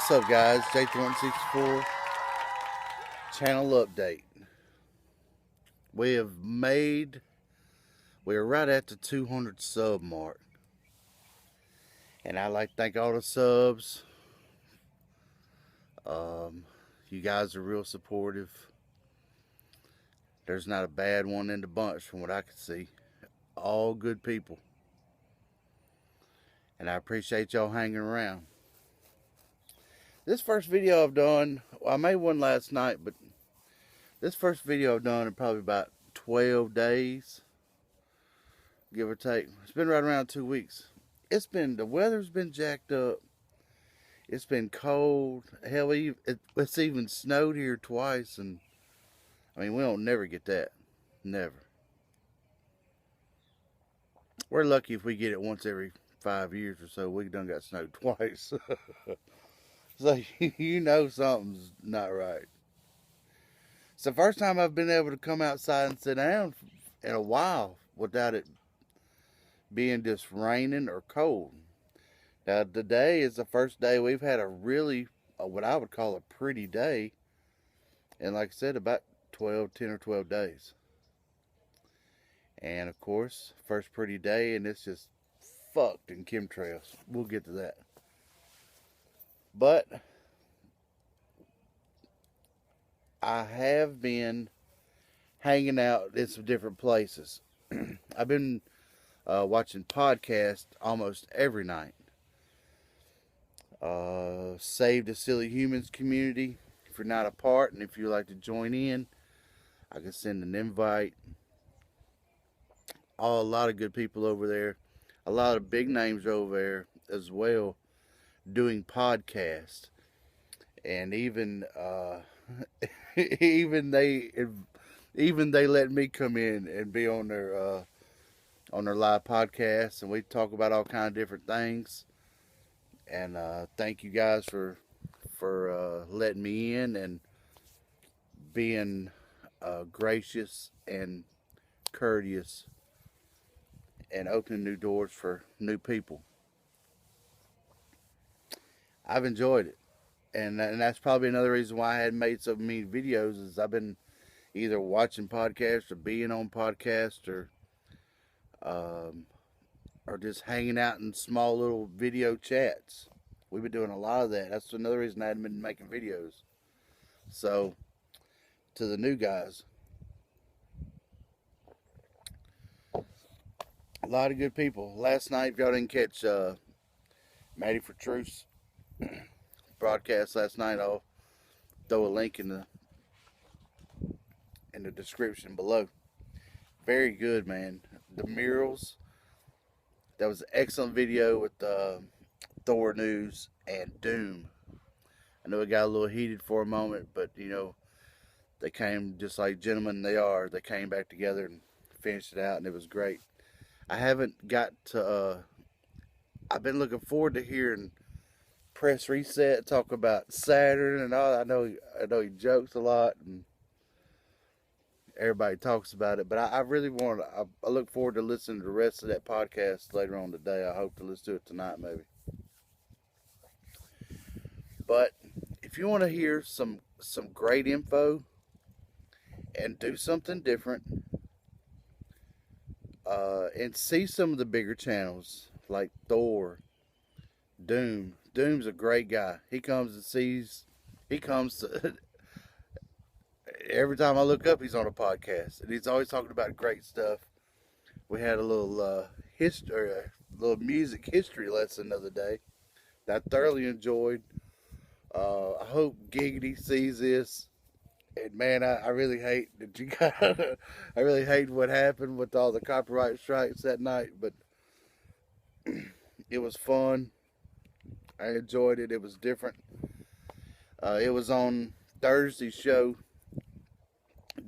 What's up, guys? J164 channel update. We are right at the 200 sub mark, and I'd like to thank all the subs. You guys are real supportive. There's not a bad one in the bunch from what I can see. All good people, and I appreciate y'all hanging around. This first video I've done, well, I made one last night, but this first video I've done in probably about 12 days, give or take. It's been right around 2 weeks. The weather's been jacked up. It's been cold. Hell, it's even snowed here twice, and I mean, we don't never get that. Never. We're lucky if we get it once every 5 years or so. We done got snowed twice. So you know something's not right. It's the first time I've been able to come outside and sit down in a while without it being just raining or cold. Now, today is the first day we've had a really, what I would call a pretty day. And like I said, about 10 or 12 days. And of course, first pretty day, and it's just fucked in chemtrails. We'll get to that. But I have been hanging out in some different places. I've been watching podcasts almost every night. Save the Silly Humans community. If you're not a part and if you'd like to join in, I can send an invite. A lot of good people over there. A lot of big names over there as well doing podcasts. And even even they let me come in and be on their live podcast, and we talk about all kind of different things. And thank you guys for letting me in and being gracious and courteous and opening new doors for new people. I've enjoyed it, and that's probably another reason why I hadn't made so many videos. Is I've been either watching podcasts or being on podcasts or just hanging out in small little video chats. We've been doing a lot of that. That's another reason I hadn't been making videos. So, to the new guys, a lot of good people. Last night, if y'all didn't catch MattyD for Truce broadcast last night, I'll throw a link in the description below. Very good, man. The murals. That was an excellent video with Thor News and Doom. I know it got a little heated for a moment, but you know, they came just like gentlemen they are. They came back together and finished it out, and it was great. I haven't got to. I've been looking forward to hearing Press Reset talk about Saturn and all. I know he jokes a lot and everybody talks about it, but I really want to. I look forward to listening to the rest of that podcast later on today. I hope to listen to it tonight, maybe. But if you want to hear some great info and do something different, and see some of the bigger channels like Thor, Doom. Doom's a great guy. He comes to every time I look up, he's on a podcast, and he's always talking about great stuff. We had a little music history lesson the other day that I thoroughly enjoyed. I hope Giggity sees this. And man, I really hate that you got. I really hate what happened with all the copyright strikes that night, but it was fun. I enjoyed it. It was different. It was on Thursday's show.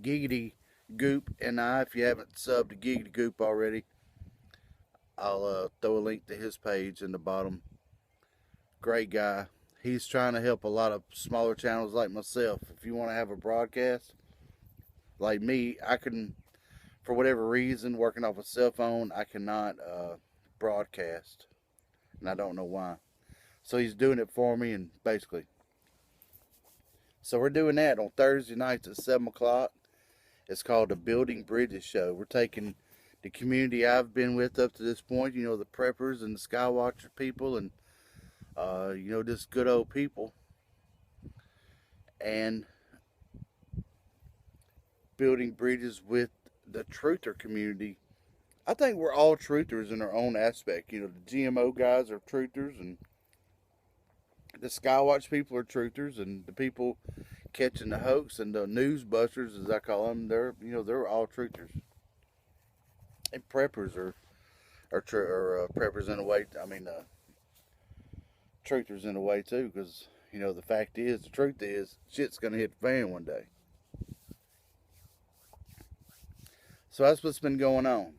Giggity Goop and I, if you haven't subbed to Giggity Goop already, I'll throw a link to his page in the bottom. Great guy. He's trying to help a lot of smaller channels like myself. If you want to have a broadcast like me, I can, for whatever reason, working off a cell phone, I cannot broadcast, and I don't know why. So he's doing it for me, and basically. So we're doing that on Thursday nights at 7 o'clock. It's called the Building Bridges Show. We're taking the community I've been with up to this point, you know, the preppers and the Skywatcher people, and, you know, just good old people, and building bridges with the truther community. I think we're all truthers in our own aspect. You know, the GMO guys are truthers, and the Skywatch people are truthers, and the people catching the hoax and the news busters, as I call them, they're all truthers. And preppers are preppers in a way. I mean, truthers in a way too, because you know the fact is, the truth is, shit's gonna hit the fan one day. So that's what's been going on.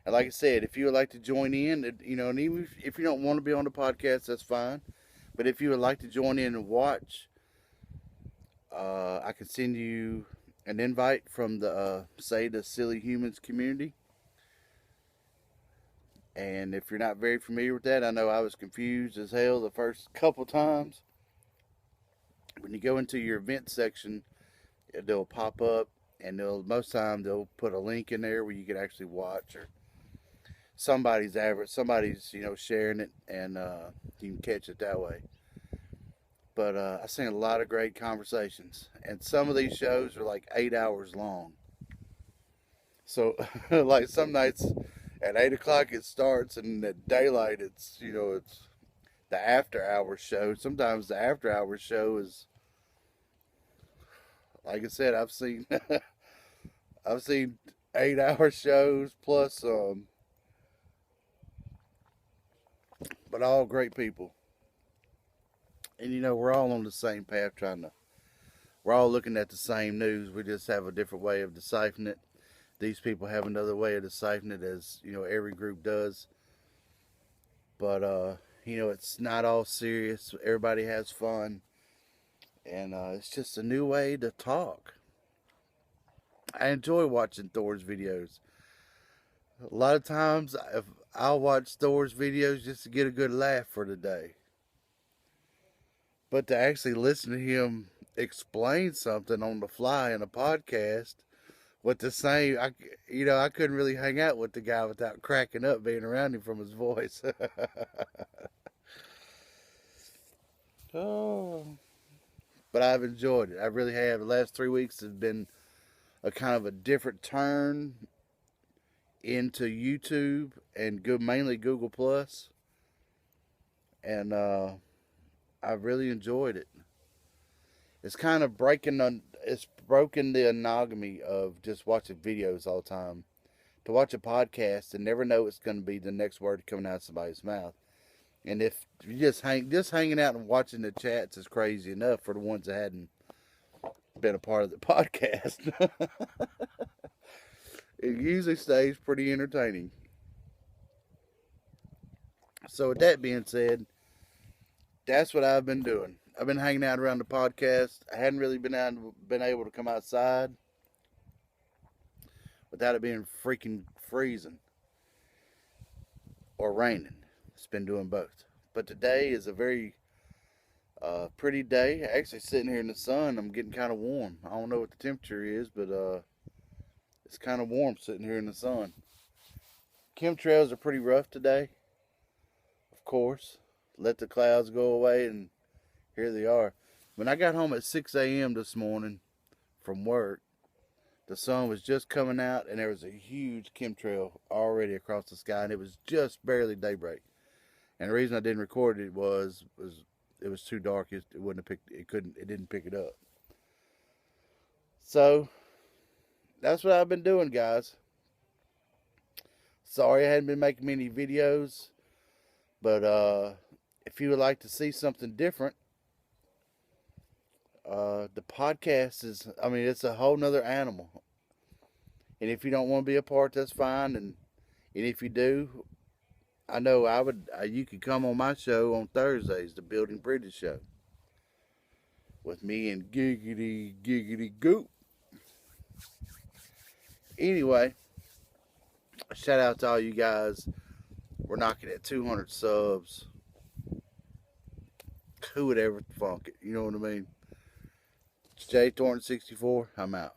And like I said, if you would like to join in, you know, and even if you don't want to be on the podcast, that's fine. But if you would like to join in and watch, I can send you an invite from the say the Silly Humans community. And if you're not very familiar with that, I know I was confused as hell the first couple times. When you go into your event section, they'll pop up, and most time they'll put a link in there where you can actually watch, or somebody's sharing it, and you can catch it that way. But I've seen a lot of great conversations, and some of these shows are like 8 hours long. So like some nights at 8 o'clock it starts, and at daylight it's the after hours show. Sometimes the after hours show is, like I said, I've seen 8 hour shows plus but all great people. And we're all on the same path, we're all looking at the same news. We just have a different way of deciphering it. These people have another way of deciphering it, as every group does. But it's not all serious. Everybody has fun, and it's just a new way to talk. I enjoy watching Thor's videos. A lot of times I'll watch Thor's videos just to get a good laugh for the day. But to actually listen to him explain something on the fly in a podcast with the same, I couldn't really hang out with the guy without cracking up being around him from his voice. Oh, but I've enjoyed it. I really have. The last 3 weeks has been a kind of a different turn into YouTube and mainly Google Plus, and I've really enjoyed it. It's kind of broken the monogamy of just watching videos all the time. To watch a podcast and never know what's going to be the next word coming out of somebody's mouth. And if you just hanging out and watching the chats is crazy enough for the ones that hadn't been a part of the podcast. It usually stays pretty entertaining. So with that being said, that's what I've been doing. I've been hanging out around the podcast. I hadn't really been able to come outside without it being freaking freezing or raining. It's been doing both. But today is a very pretty day. Actually, sitting here in the sun, I'm getting kind of warm. I don't know what the temperature is, but it's kind of warm sitting here in the sun. Chemtrails are pretty rough today. Of course, let the clouds go away, and here they are. When I got home at 6 a.m. this morning from work, the sun was just coming out, and there was a huge chemtrail already across the sky, and it was just barely daybreak. And the reason I didn't record it was it was too dark. It didn't pick it up. So that's what I've been doing, guys. Sorry I hadn't been making many videos, but if you would like to see something different, the podcast it's a whole nother animal. And if you don't want to be a part, that's fine. And if you do, I know you could come on my show on Thursdays, the Building Bridges Show, with me and Giggity Goop. Anyway, shout out to all you guys. We're knocking at 200 subs. who would ever funk it? You know what I mean? J Torrent 64, I'm out.